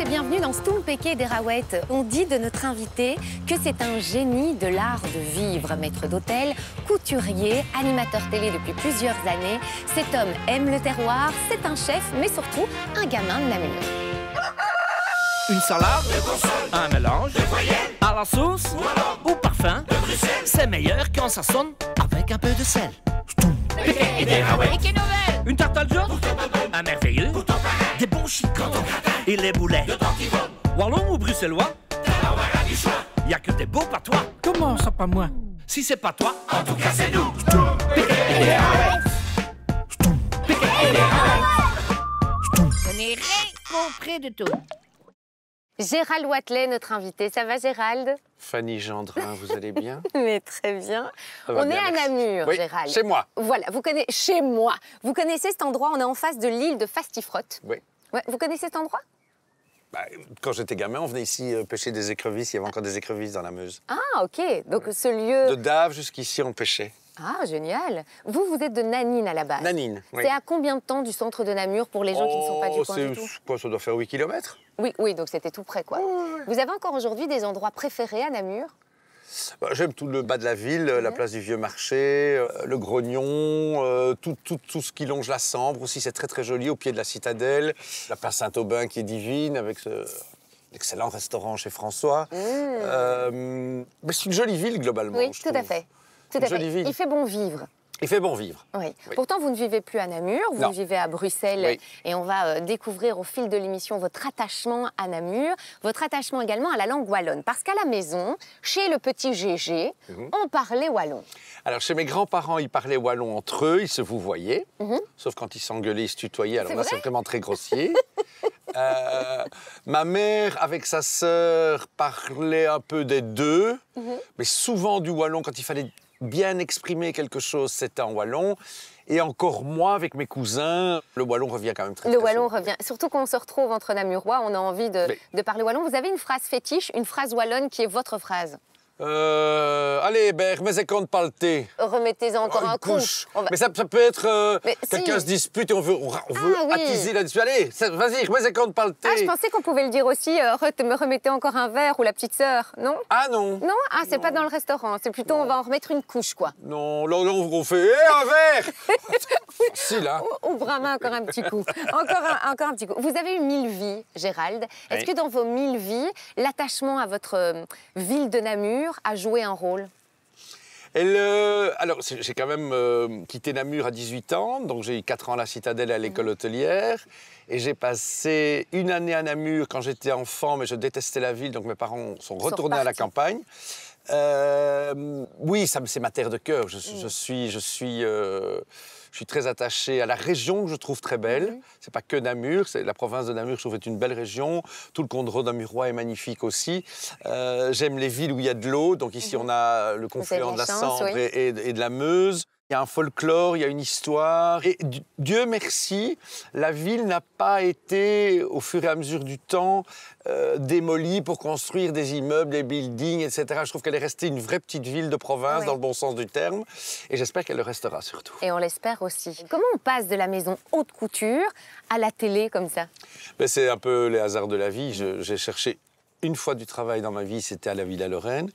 bienvenue dans Stompeke Derawet. On dit de notre invité que c'est un génie de l'art de vivre. Maître d'hôtel, couturier, animateur télé depuis plusieurs années. Cet homme aime le terroir, c'est un chef, mais surtout un gamin de Namur. Une salade, un mélange, à la sauce ou parfum, c'est meilleur quand ça sonne avec un peu de sel. Et des nouvelles. Une tarte al jaune, un merveilleux, des bons chicots et les boulets. Wallon ou bruxellois, y a que des beaux patois. Comment ça pas moi? Si c'est pas toi, en tout cas c'est nous. Je n'ai rien compris du tout. Gérald Wathelet, notre invité. Ça va, Gérald? Fanny Gendrin, vous allez bien? Mais très bien. Ça va On est bien, à merci. Namur, Oui, Gérald. chez moi. Voilà, vous connaissez... Chez moi. Vous connaissez cet endroit? On est en face de l'île de Fastifrotte. Oui. Ouais, vous connaissez cet endroit? Bah, quand j'étais gamin, on venait ici pêcher des écrevisses. Il y avait encore des écrevisses dans la Meuse. Ah, ok. Donc ce lieu... De Dave jusqu'ici, on pêchait. Ah, génial. Vous êtes de Nanine à la base. Nanine, oui. C'est à combien de temps du centre de Namur pour les gens qui ne sont pas du coin du tout? Quoi, ça doit faire 8 km. Oui, donc c'était tout près, quoi. Vous avez encore aujourd'hui des endroits préférés à Namur? Bah, j'aime tout le bas de la ville, la place du Vieux Marché, le Grognon, tout ce qui longe la Sambre aussi, c'est très très joli, au pied de la citadelle. La place Saint-Aubin qui est divine, avec l'excellent restaurant chez François. Mais c'est une jolie ville, globalement. Oui, je tout à trouve. fait. Tout Une à fait. jolie ville. Il fait bon vivre. Il fait bon vivre. Oui. Oui. Pourtant, vous ne vivez plus à Namur, vous Non. vivez à Bruxelles. Oui. Et on va découvrir au fil de l'émission votre attachement à Namur, votre attachement également à la langue wallonne. Parce qu'à la maison, chez le petit Gégé, on parlait wallon. Alors, chez mes grands-parents, ils parlaient wallon entre eux, ils se vouvoyaient. Sauf quand ils s'engueulaient, ils se tutoyaient. Alors C'est là, vrai c'est vraiment très grossier. Ma mère, avec sa sœur, parlait un peu des deux, mais souvent du wallon, quand il fallait bien exprimer quelque chose, c'était en wallon. Et encore moi, avec mes cousins, le wallon revient quand même très Le très wallon souvent. revient. Surtout quand on se retrouve entre Namurois, on a envie de parler wallon. Vous avez une phrase fétiche, une phrase wallonne qui est votre phrase. Allez, ben, remets-y compte pas le thé. Remettez-en encore Une un coup. couche. On va- Mais ça peut être Mais quelqu'un si. se dispute et on veut oui. attiser là-dessus. Allez, vas-y, remets-y compte pas le thé. Ah, je pensais qu'on pouvait le dire aussi, me remettez encore un verre ou la petite sœur, non? Ah non. Non? Ah, c'est pas dans le restaurant, c'est plutôt on va en remettre une couche, quoi. Non, là, on fait un verre. Facile, hein. Ou Brahma, encore un petit coup. Encore un petit coup. Vous avez eu 1000 vies, Gérald. Est-ce Oui. que dans vos 1000 vies, l'attachement à votre ville de Namur a joué un rôle? Alors, j'ai quand même quitté Namur à 18 ans, donc j'ai eu 4 ans à la Citadelle et à l'école hôtelière. Et j'ai passé une année à Namur quand j'étais enfant, mais je détestais la ville, donc mes parents sont retournés à la repartis. campagne. Oui, c'est ma terre de cœur. Je suis très attaché à la région que je trouve très belle. C'est pas que Namur, la province de Namur, je trouve, est une belle région. Tout le Condro namurois est magnifique aussi. J'aime les villes où il y a de l'eau. Donc ici, on a le confluent de la chance, Sambre oui. et de la Meuse. Il y a un folklore, il y a une histoire. Et Dieu merci, la ville n'a pas été, au fur et à mesure du temps, démolie pour construire des immeubles, des buildings, etc. Je trouve qu'elle est restée une vraie petite ville de province, Oui. dans le bon sens du terme. Et j'espère qu'elle le restera surtout. Et on l'espère aussi. Comment on passe de la maison haute couture à la télé comme ça? Ben, c'est un peu les hasards de la vie. J'ai cherché une fois du travail dans ma vie, c'était à la Villa Lorraine.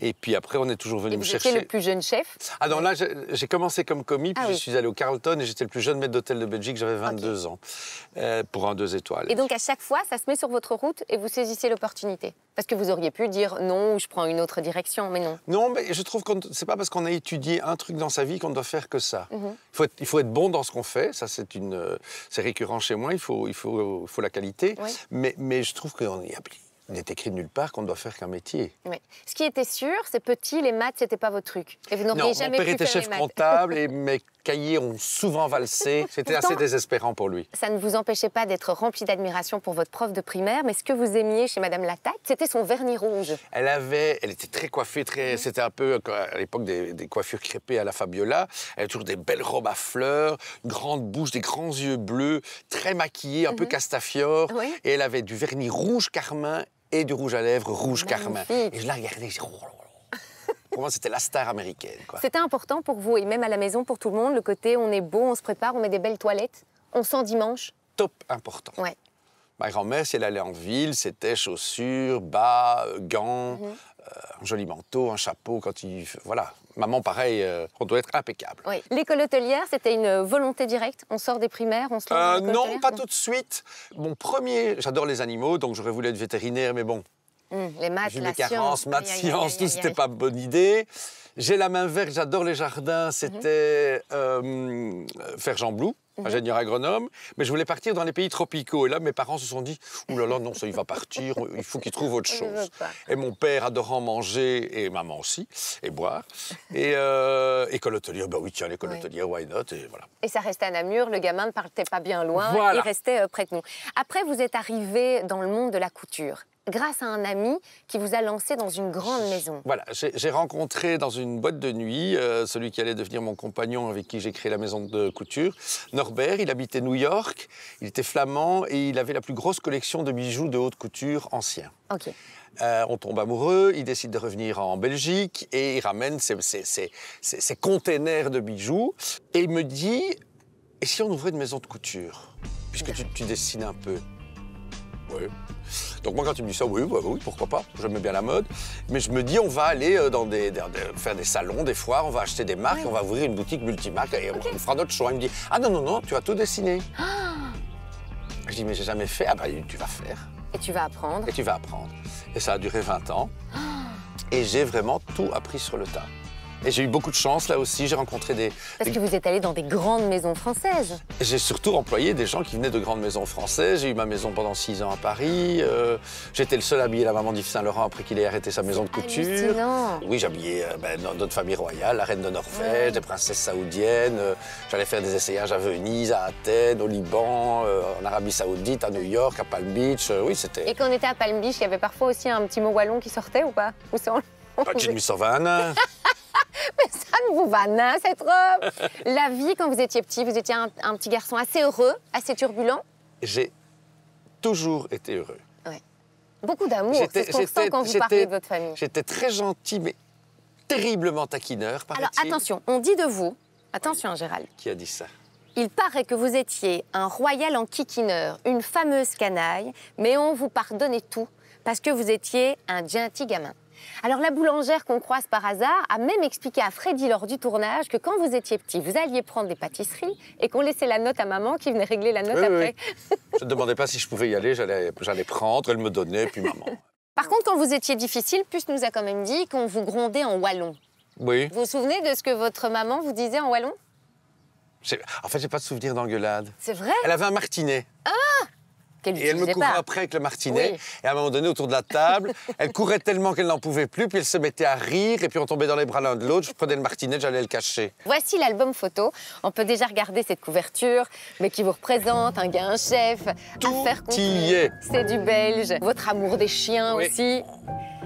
Et puis après, on est toujours venu Et me vous chercher. étiez le plus jeune chef? Ah non, là, j'ai commencé comme commis, puis Ah je oui. suis allé au Carlton et j'étais le plus jeune maître d'hôtel de Belgique, j'avais 22 ans, pour un 2 étoiles. Et donc à chaque fois, ça se met sur votre route et vous saisissez l'opportunité? Parce que vous auriez pu dire non, ou je prends une autre direction, mais non. Non, mais je trouve que c'est pas parce qu'on a étudié un truc dans sa vie qu'on doit faire que ça. Il faut être bon dans ce qu'on fait, ça c'est récurrent chez moi, il faut la qualité. Oui. Mais je trouve qu'il n'est écrit de nulle part qu'on ne doit faire qu'un métier. Oui. Ce qui était sûr, c'est petit, les maths, c'était pas votre truc. Et vous Non, n'auriez mon jamais père pu était faire chef les maths. comptable et mes cahiers ont souvent valsé. C'était Pourtant- assez désespérant pour lui. Ça ne vous empêchait pas d'être rempli d'admiration pour votre prof de primaire, mais ce que vous aimiez chez Madame Latatte, c'était son vernis rouge. Elle était très coiffée, c'était un peu à l'époque des coiffures crêpées à la Fabiola. Elle avait toujours des belles robes à fleurs, une grande bouche, des grands yeux bleus, très maquillée, un peu castafiore. Oui. Et elle avait du vernis rouge carmin et du rouge à lèvres rouge carmin. Magnifique. Et je la regardais, je disais, oh là là. Pour moi, c'était la star américaine, quoi. C'était important pour vous, et même à la maison pour tout le monde, le côté on est beau, on se prépare, on met des belles toilettes, on sent dimanche. Top important. Ouais. Ma grand-mère, si elle allait en ville, c'était chaussures, bas, gants, un joli manteau, un chapeau. Voilà. Maman, pareil, on doit être impeccable. Oui. L'école hôtelière, c'était une volonté directe? On sort des primaires, on se lance dans l'école Non, hôtelière? pas tout de suite. Mon premier... J'adore les animaux, donc j'aurais voulu être vétérinaire, mais bon... Les maths, Vu la mes carences, science. maths, Aïe, aïe, sciences, aïe, tout, aïe, c'était aïe. pas bonne idée. J'ai la main verte, j'adore les jardins, c'était faire Jean Blou, ingénieur agronome. Mais je voulais partir dans les pays tropicaux. Et là, mes parents se sont dit, ouh là là, non, ça, il va partir, il faut qu'il trouve autre Je veux chose. pas. Et mon père adorant manger, et maman aussi, et boire. Et école hôtelière, bah oui, tiens, l'école hôtelière, why not, et voilà. Et ça restait à Namur, le gamin ne partait pas bien loin, Voilà. il restait près de nous. Après, vous êtes arrivé dans le monde de la couture, grâce à un ami qui vous a lancé dans une grande maison. Voilà, j'ai rencontré dans une boîte de nuit celui qui allait devenir mon compagnon avec qui j'ai créé la maison de couture, Norbert. Il habitait New York, il était flamand et il avait la plus grosse collection de bijoux de haute couture anciens. Ok. On tombe amoureux, il décide de revenir en Belgique et il ramène ses containers de bijoux. Et il me dit, et si on ouvrait une maison de couture? Puisque tu dessines un peu. Oui. Donc moi, quand il me dit ça, oui, pourquoi pas, j'aimais bien la mode. Mais je me dis, on va aller faire des salons, des foires, on va acheter des marques, on va ouvrir une boutique multimarque et on fera notre choix. Il me dit, ah non, tu as tout dessiné. Je dis, mais j'ai jamais fait. Ah bah, tu vas faire. Et tu vas apprendre. Et tu vas apprendre. Et ça a duré 20 ans. Et j'ai vraiment tout appris sur le tas. Et j'ai eu beaucoup de chance là aussi, j'ai rencontré Parce que vous êtes allé dans des grandes maisons françaises. J'ai surtout employé des gens qui venaient de grandes maisons françaises. J'ai eu ma maison pendant 6 ans à Paris. J'étais le seul à habiller la maman d'Yves Saint-Laurent après qu'il ait arrêté sa maison de couture. Hallucinant. Oui, j'habillais notre famille royale, la reine de Norvège, des princesses saoudiennes. J'allais faire des essayages à Venise, à Athènes, au Liban, en Arabie Saoudite, à New York, à Palm Beach. Oui, c'était... Et quand on était à Palm Beach, il y avait parfois aussi un petit mot wallon qui sortait ou pas? Ou c'est en... Jim Sauvan. Mais ça ne vous va nain, cette robe. La vie, quand vous étiez petit, vous étiez un petit garçon assez heureux, assez turbulent. J'ai toujours été heureux. Ouais. Beaucoup d'amour, c'est ce qu'on sent quand vous parlez de votre famille. J'étais très gentil, mais terriblement taquineur, Alors paraît-il. attention, on dit de vous, attention Gérald, Qui a dit ça? il paraît que vous étiez un royal en kikineur, une fameuse canaille, mais on vous pardonnait tout parce que vous étiez un gentil gamin. Alors la boulangère qu'on croise par hasard a même expliqué à Freddy lors du tournage que quand vous étiez petit, vous alliez prendre des pâtisseries et qu'on laissait la note à maman qui venait régler la note après. Oui. Je ne demandais pas si je pouvais y aller, j'allais prendre, elle me donnait, puis maman. Par contre, quand vous étiez difficile, Puce nous a quand même dit qu'on vous grondait en wallon. Oui. Vous vous souvenez de ce que votre maman vous disait en wallon? En fait, j'ai pas de souvenir d'engueulade. C'est vrai? Elle avait un martinet. Qu'elle Et elle me n'utilisait courait pas. après avec le martinet. Oui. Et à un moment donné, autour de la table, elle courait tellement qu'elle n'en pouvait plus, puis elle se mettait à rire, et puis on tombait dans les bras l'un de l'autre. Je prenais le martinet, j'allais le cacher. Voici l'album photo. On peut déjà regarder cette couverture, mais qui vous représente, un gars, un chef. Tout affaire conclue. y est. C'est du belge. Votre amour des chiens Oui. aussi.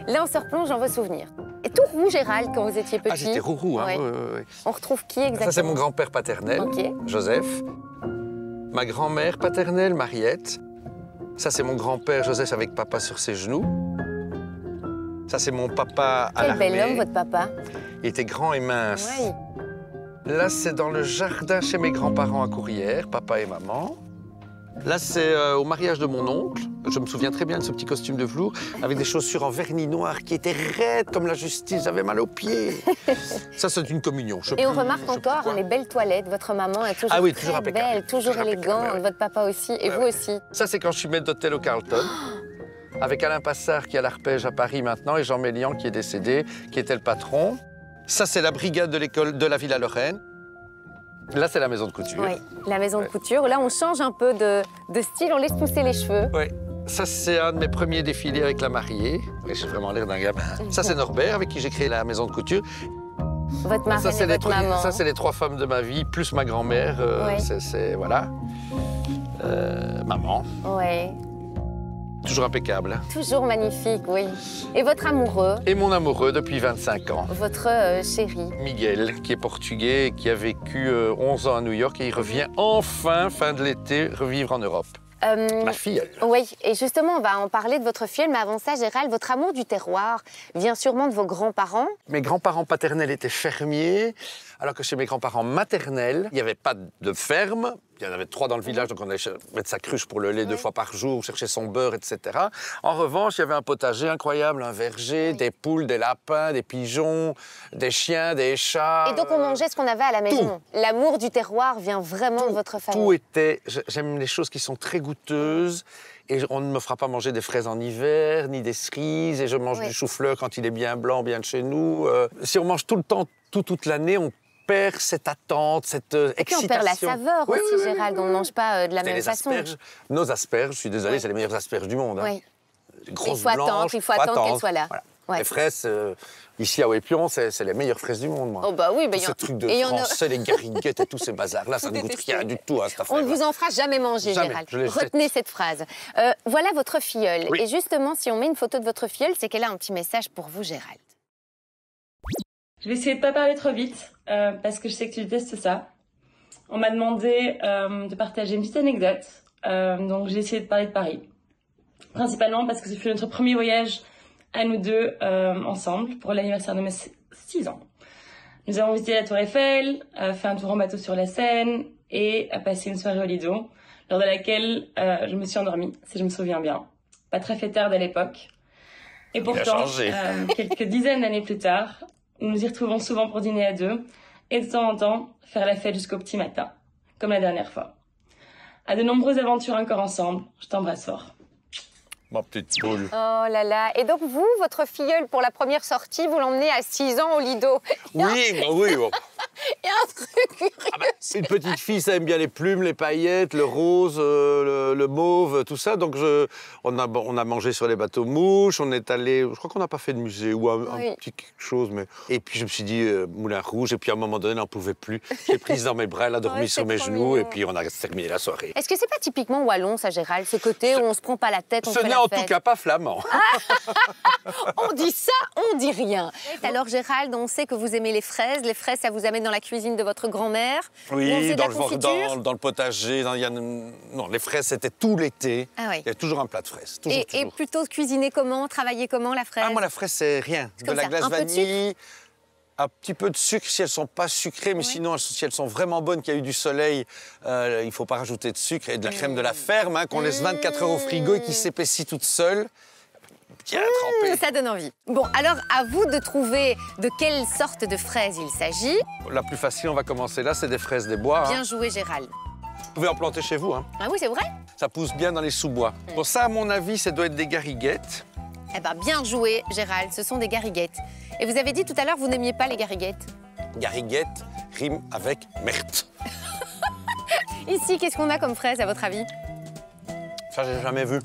Là, on se replonge dans vos souvenirs. Et tout roux, Gérald, quand vous étiez petit. Ah, j'étais roux, hein. Ouais. Oui. On retrouve qui exactement? Ça, c'est mon grand-père paternel, Ok. Joseph. Ma grand-mère paternelle, Mariette. Ça, c'est mon grand-père, Joseph, avec papa sur ses genoux. Ça, c'est mon papa à Quel l'armée. bel homme, votre papa. Il était grand et mince. Oui. Là, c'est dans le jardin chez mes grands-parents à Courrières, papa et maman. Là, c'est au mariage de mon oncle. Je me souviens très bien de ce petit costume de velours avec des chaussures en vernis noir qui étaient raides comme la justice. J'avais mal aux pieds. Ça, c'est une communion. Et on remarque encore les belles toilettes. Votre maman est toujours, Ah oui, très toujours impeccable. belle, toujours élégante. impeccable, ouais. Votre papa aussi, et Ouais, vous ouais. aussi. Ça, c'est quand je suis maître d'hôtel au Carlton. Avec Alain Passard qui est à l'Arpège à Paris maintenant et Jean Mélian qui est décédé, qui était le patron. Ça, c'est la brigade de l'école de la Villa Lorraine. Là, c'est la maison de couture. Oui, la maison de Ouais. couture. Là, on change un peu de style, on laisse pousser les cheveux. Oui. Ça, c'est un de mes premiers défilés avec la mariée. Oui, j'ai vraiment l'air d'un gamin. Ça, c'est Norbert, avec qui j'ai créé la maison de couture. Votre marraine Ça, c'est et votre maman. ça, c'est les 3 femmes de ma vie, plus ma grand-mère. Ouais. Voilà. Maman. Oui, Toujours impeccable. toujours magnifique, oui. Et votre amoureux, Et mon amoureux depuis 25 ans. votre chéri. Miguel, qui est portugais et qui a vécu 11 ans à New York et il revient enfin, fin de l'été, revivre en Europe. Ma fille, elle. Oui, et justement, on va en parler de votre fiel, mais avant ça, Gérald, votre amour du terroir vient sûrement de vos grands-parents. Mes grands-parents paternels étaient fermiers, alors que chez mes grands-parents maternels, il n'y avait pas de ferme, il il y en avait 3 dans le village, donc on allait mettre sa cruche pour le lait 2 fois par jour, chercher son beurre, etc. En revanche, il y avait un potager incroyable, un verger, des poules, des lapins, des pigeons, des chiens, des chats. Et donc on mangeait ce qu'on avait à la maison. L'amour du terroir vient vraiment de votre famille. Tout était... J'aime les choses qui sont très goûteuses. Et on ne me fera pas manger des fraises en hiver, ni des cerises. Et je mange du chou-fleur quand il est bien blanc, bien de chez nous. Si on mange tout le temps, toute l'année, on perd cette attente, cette excitation. Et puis on perd la saveur aussi, Gérald. On ne mange pas de la même façon. Nos asperges, je suis désolée, c'est les meilleures asperges du monde. Hein. Grosses, il faut attendre qu'elles soient là. Voilà. Les fraises, ici à Ouépion, c'est les meilleures fraises du monde, moi. Oh bah oui, ce truc de français, les gariguettes et tous ces bazars-là, ça ne goûte rien du tout à cette affaire. On ne vous en fera jamais manger, Gérald. Retenez cette phrase. Voilà votre filleule. Et justement, si on met une photo de votre filleule, c'est qu'elle a un petit message pour vous, Gérald. Je vais essayer de pas parler trop vite, parce que je sais que tu détestes ça. On m'a demandé de partager une petite anecdote, donc j'ai essayé de parler de Paris. Principalement parce que ce fut notre premier voyage à nous deux ensemble pour l'anniversaire de mes 6 ans. Nous avons visité la Tour Eiffel, fait un tour en bateau sur la Seine et passé une soirée au Lido, lors de laquelle je me suis endormie, si je me souviens bien. Pas très fêtarde à l'époque. Et pourtant, quelques dizaines d'années plus tard, nous nous y retrouvons souvent pour dîner à deux et de temps en temps faire la fête jusqu'au petit matin, comme la dernière fois. À de nombreuses aventures encore ensemble, je t'embrasse fort. Ma petite poule. Oh là là. Et donc vous, votre filleule, pour la première sortie, vous l'emmenez à 6 ans au Lido. Oui. Il y a un truc. Une petite fille, ça aime bien les plumes, les paillettes, le rose, le mauve, tout ça. Donc on a mangé sur les bateaux mouches, on est allé, je crois qu'on n'a pas fait de musée ou un petit quelque chose. Mais... Et puis je me suis dit Moulin Rouge, et puis à un moment donné, elle n'en pouvait plus. J'ai prise dans mes bras, elle a dormi sur mes genoux, et puis on a terminé la soirée. Est-ce que c'est pas typiquement wallon, ça, Gérald, ce côté où on se prend pas la tête, on fait la fête? En tout cas pas flamand. On dit ça, on dit rien. Alors Gérald, on sait que vous aimez les fraises. Les fraises, ça vous amène dans la cuisine de votre grand-mère. Oui, dans le potager. Non, les fraises, c'était tout l'été. Il y a toujours un plat de fraises. Toujours. Et plutôt cuisiner comment, travailler comment la fraise? Moi, la fraise, c'est rien. De la glace vanille, un petit peu de sucre si elles ne sont pas sucrées, mais sinon, si elles sont vraiment bonnes, qu'il y a eu du soleil, il ne faut pas rajouter de sucre, et de la crème de la ferme, qu'on laisse 24 heures au frigo et qui s'épaissit toute seule. Bien trempée. Ça donne envie. Bon, alors à vous de trouver de quelle sorte de fraises il s'agit. La plus facile, on va commencer là, c'est des fraises des bois. Bien joué, Gérald. Vous pouvez en planter chez vous. Ah oui, c'est vrai? Ça pousse bien dans les sous-bois. Pour ça, à mon avis, ça doit être des gariguettes. Eh bien, bien joué, Gérald, ce sont des gariguettes. Et vous avez dit tout à l'heure que vous n'aimiez pas les gariguettes. Gariguette rime avec merde. Ici, qu'est-ce qu'on a comme fraises, à votre avis? Ça, j'ai jamais vu.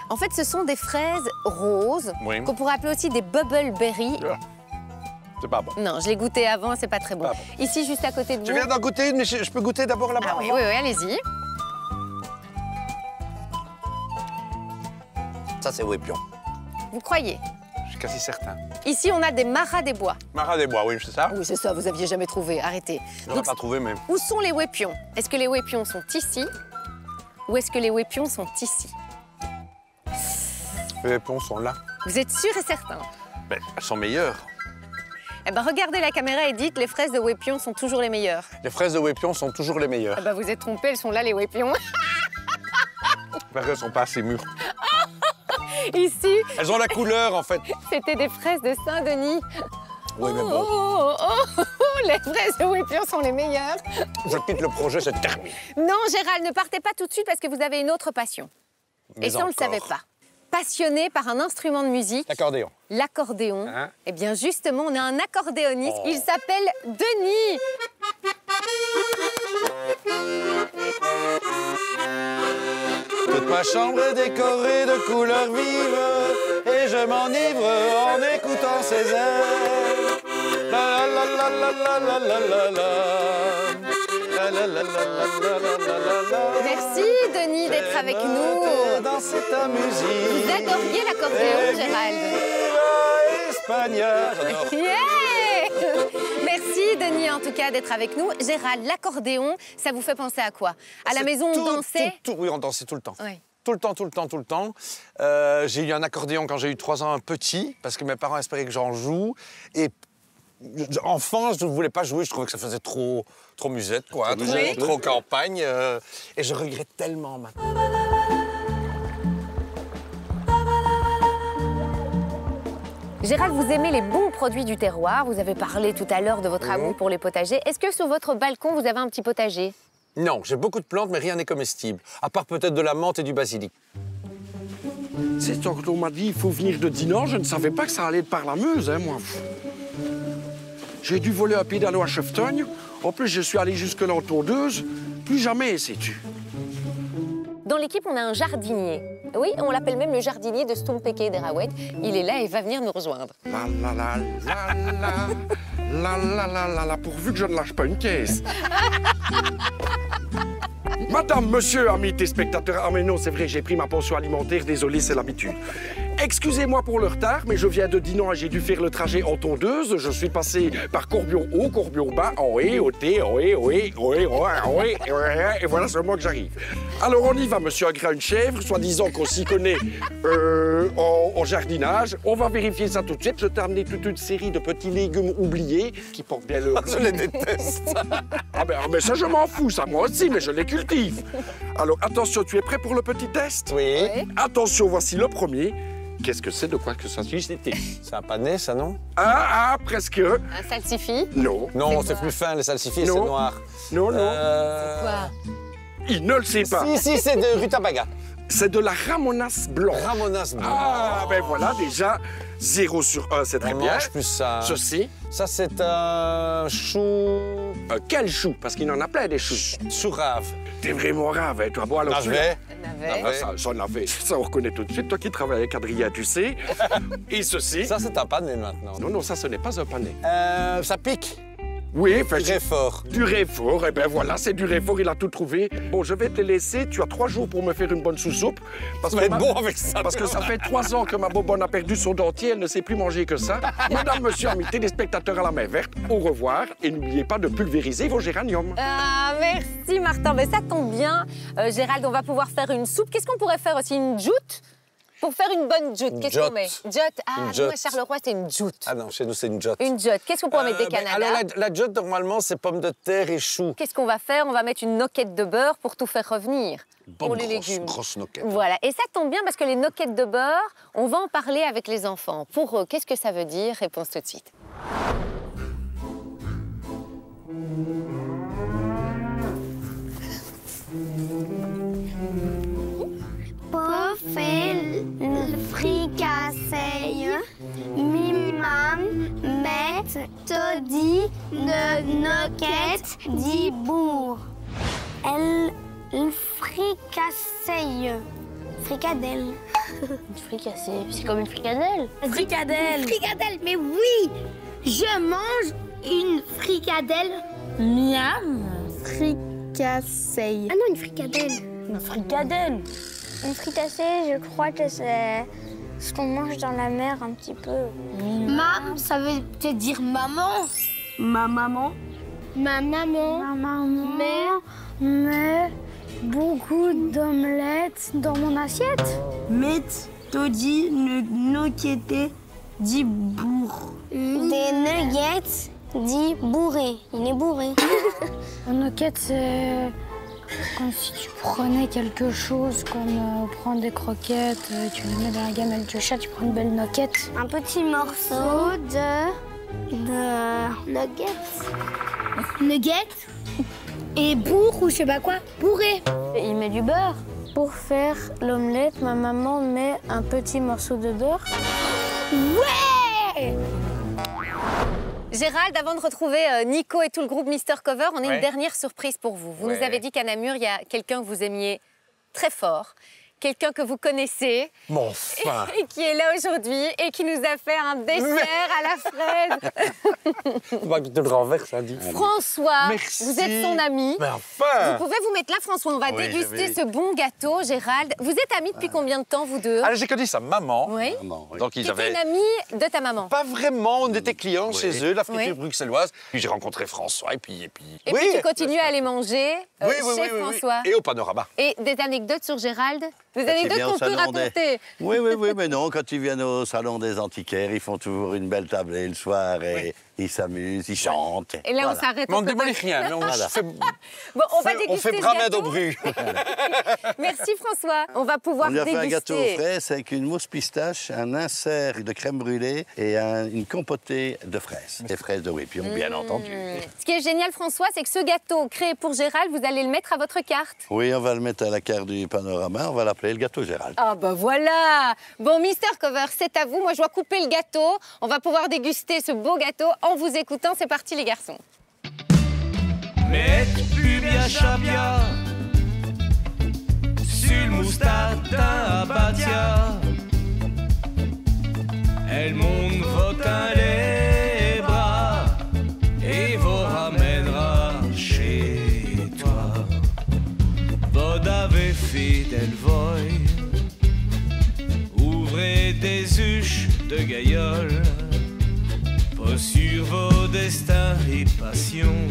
En fait, ce sont des fraises roses, qu'on pourrait appeler aussi des bubble berries. C'est pas bon. Non, je l'ai goûté avant, c'est pas très bon. Ici, juste à côté de vous... Tu viens d'en goûter une, mais je peux goûter d'abord là-bas. Ah oui, allez-y. Ça, c'est Ouépion. Vous croyez? Je suis quasi certain. Ici, on a des maras des bois. Maras des bois, oui, c'est ça? Oui, c'est ça, vous aviez jamais trouvé, arrêtez. On n'a pas trouvé, mais... Où sont les Ouépions? Est-ce que les Ouépions sont ici? Ou est-ce que les Ouépions sont ici? Les Ouépions sont là. Vous êtes sûr et certain? Ben, elles sont meilleures. Eh ben, regardez la caméra et dites, les fraises de Ouépion sont toujours les meilleures. Les fraises de Ouépion sont toujours les meilleures. Eh ben, vous êtes trompés, elles sont là, les Ouépions. Parce qu'elles sont pas assez mûres. Ici... Elles ont la couleur, en fait. C'était des fraises de Saint-Denis. Oui, mais bon. Les fraises de Ouépion sont les meilleures. Je quitte le projet, c'est terminé. Non, Gérald, ne partez pas tout de suite parce que vous avez une autre passion. Mais et ça, on ne le savait pas. Passionné par un instrument de musique. L'accordéon. L'accordéon. Eh bien, justement, on a un accordéoniste. Il s'appelle Denis. Toute ma chambre est décorée de couleurs vives et je m'enivre en écoutant ces airs. La la la la la la la la la. Merci Denis d'être avec nous. Danser ta musique. Vous adoriez l'accordéon, Gérald. Espagnol. Yeah. Merci Denis en tout cas d'être avec nous. Gérald, l'accordéon, ça vous fait penser à quoi? À la maison on dansait? Oui, on dansait tout le temps. Oui. Tout le temps. J'ai eu un accordéon quand j'ai eu 3 ans, un petit, parce que mes parents espéraient que j'en joue. Et Enfant, je ne voulais pas jouer, je trouvais que ça faisait trop musette, quoi, Oui. trop campagne. Et je regrette tellement maintenant. Gérald, vous aimez les bons produits du terroir. Vous avez parlé tout à l'heure de votre amour pour les potagers. Est-ce que sur votre balcon, vous avez un petit potager? Non, j'ai beaucoup de plantes, mais rien n'est comestible. À part peut-être de la menthe et du basilic. C'est quand on m'a dit il faut venir de Dinan, je ne savais pas que ça allait être par la Meuse, hein, moi. J'ai dû voler un pédalo à Cheftogne. En plus, je suis allé jusque là en tondeuse. Plus jamais, sais-tu. Dans l'équipe, on a un jardinier. Oui, on l'appelle même le jardinier de Stompeke d'Erawet. Il est là et va venir nous rejoindre. La la la la la la la la la, pourvu que je ne lâche pas une caisse. Madame, monsieur, amis téléspectateurs, ah mais non, c'est vrai, j'ai pris ma pension alimentaire, désolé, c'est l'habitude. Excusez-moi pour le retard, mais je viens de Dinan et j'ai dû faire le trajet en tondeuse. Je suis passé par Corbion-Haut, Corbion-Bas, en haut, au thé, en haut, et voilà seulement que j'arrive. Alors on y va, monsieur Agra, une chèvre, soi-disant qu'on s'y connaît en jardinage. On va vérifier ça tout de suite. Je t'ai amené toute une série de petits légumes oubliés qui portent bien le... Je les déteste. Ah ben, mais ça, je m'en fous, ça, moi aussi, mais je les cultive. Alors, attention, tu es prêt pour le petit test? Oui. Attention, voici le premier. Qu'est-ce que c'est? De quoi que ça suscite? C'est un panais, ça, non? Presque. Un salsifis? Non. Non, c'est plus fin, les salsifis, c'est Non. noir. Non, non. Quoi? Il ne le sait pas. Si, c'est de rutabaga. C'est de la ramonas blanc. Ramonas blanc. Ah, ben voilà, déjà, 0 sur 1, c'est très On bien. mange plus ça. Ceci, Ça, c'est un chou... quel chou? Parce qu'il en a plein, des choux. chou rave. T'es vraiment rave, hein, toi. Bon, alors, Navet. Navet. Ah, ça, j'en avais. Ça, on reconnaît tout de suite. Toi qui travailles avec Adrien, tu sais. Et ceci. Ça, c'est un panais, maintenant. Non, non, ça, ce n'est pas un panais. Ça pique. Oui, enfin, Du réfort. Du réfort, eh ben voilà, c'est du réfort, il a tout trouvé. Bon, je vais te laisser, tu as 3 jours pour me faire une bonne sous-soupe. Parce Ça va être bon avec ça. Parce que ça fait 3 ans que ma bobonne a perdu son dentier, elle ne sait plus manger que ça. Madame, monsieur, amis téléspectateurs à la main verte, au revoir. Et n'oubliez pas de pulvériser vos géraniums. Ah, merci Martin. Mais ça tombe bien. Gérald, on va pouvoir faire une soupe. Qu'est-ce qu'on pourrait faire aussi? Une joute? Pour faire une bonne joute, qu'est-ce qu'on met? Jotte. Ah, Une jotte. nous, à Charleroi, c'est une joute. Ah non, chez nous, c'est une jotte. Une jotte. Qu'est-ce qu'on pourrait mettre? Des Ben, canadas? alors, la jotte, normalement, c'est pommes de terre et choux. Qu'est-ce qu'on va faire? On va mettre une noquette de beurre pour tout faire revenir. Pour les légumes. Grosse noquette. Voilà. Et ça tombe bien parce que les noquettes de beurre, on va en parler avec les enfants. Pour eux, qu'est-ce que ça veut dire? Réponse tout de suite. På fel frikassé, min mam met todi de noquette di bourg. Elle fricassée. Fricadelle. Fricassée, c'est comme une fricadelle. Fricadelle. Fricadelle, mais oui! Je mange une fricadelle. Miam. Fricassée. Ah non, une fricadelle. Une fricadelle. Une fricassée, je crois que c'est ce qu'on mange dans la mer un petit peu. Mam, ça veut peut-être dire maman. Ma maman. Ma maman. Ma maman. Mais beaucoup d'omelettes dans mon assiette. Met todi noquete di bourg. Des nuggets dit bourré. Il est bourré. Un nugget, c'est comme si tu prenais quelque chose, comme prendre des croquettes, tu les mets dans la gamelle du chat, tu prends une belle nugget. Un petit morceau de nuggets. Nuggets et bourre ou je sais pas quoi. Bourré. Et il met du beurre. Pour faire l'omelette, ma maman met un petit morceau de beurre. Ouais! Gérald, avant de retrouver Nico et tout le groupe Mister Cover, on a Ouais. une dernière surprise pour vous. Vous Ouais. nous avez dit qu'à Namur, il y a quelqu'un que vous aimiez très fort, quelqu'un que vous connaissez Mon fin. et qui est là aujourd'hui et qui nous a fait un dessert à la fraise. On va te le renverse, ça dit. François, Merci. vous êtes son ami. Mais enfin. Vous pouvez vous mettre là, François, on va Oui, déguster je vais. ce bon gâteau. Gérald, vous êtes amis depuis combien de temps, vous deux? Alors, j'ai connu sa maman. Oui. Donc, ils Qui était avaient... une amie de ta maman. Pas vraiment, on était clients Oui. chez eux, la friture Oui. bruxelloise. Puis j'ai rencontré François et puis... Et puis tu continues à aller manger chez François. Et au panorama. Et des anecdotes sur Gérald? Des Quand il anecdotes vient au qu'on peut salon des- raconter. Oui, mais non, quand ils viennent au salon des antiquaires, ils font toujours une belle tablée le soir et ils s'amusent, ils chantent. Et là, on Voilà. s'arrête. Mais on ne démolit rien. Mais on fait, Bon, on va déguster on fait ce bramade gâteau. au bru. Merci François. On va pouvoir On lui a fait un gâteau aux déguster. fraises avec une mousse pistache, un insert de crème brûlée et une compotée de fraises. Des fraises de Wépion, bien entendu. Ce qui est génial, François, c'est que ce gâteau créé pour Gérald, vous allez le mettre à votre carte. Oui, on va le mettre à la carte du panorama, on va l'appeler le gâteau Gérald. Ah bah voilà. Bon, Mister Cover, c'est à vous. Moi, je dois couper le gâteau. On va pouvoir déguster ce beau gâteau en vous écoutant. C'est parti, les garçons. Mais plus bien chapia Sul mustata abatia Elle monte votin les bras Et vous ramènera chez toi Vod ave fidèle voy Ouvrez des huches de gaillole Pas sur vos destins et passions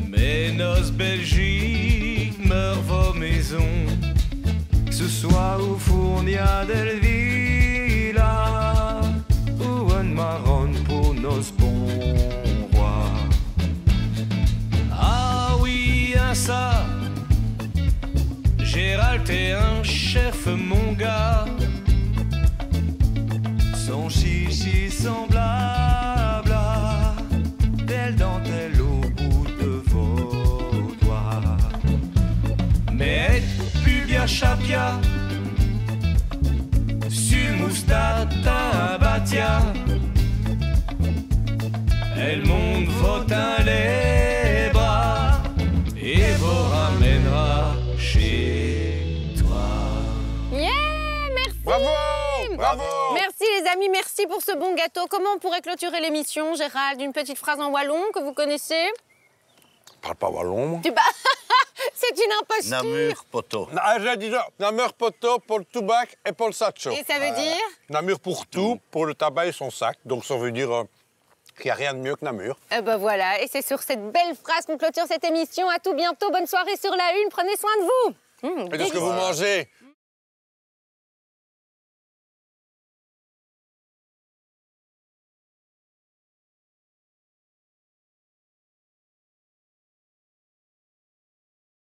Mais nos Belgique meurent vos maisons Que ce soit au Fournia del Villa Ou un marron pour nos bons rois Ah oui, un ça Gérald est un chef, mon gars Son chichi, son blabla Belle dentelle au bout de vos doigts Mais plus bien chapia Sur moustata batia Elle monte votin les bras Et vous ramènera chez toi Yeah, merci. Bravo! Bravo! Merci les amis, merci pour ce bon gâteau. Comment on pourrait clôturer l'émission, Gérald? Une petite phrase en wallon que vous connaissez? Parle pas wallon. C'est une imposture. Namur poteau. J'ai dit ça. Namur poteau pour le tabac et pour le sacho. Et ça veut dire? Namur pour tout, pour le tabac et son sac. Donc ça veut dire qu'il n'y a rien de mieux que Namur. Eh ben voilà, et c'est sur cette belle phrase qu'on clôture cette émission. À tout bientôt, bonne soirée sur la Une, prenez soin de vous. Et de ce que vous mangez.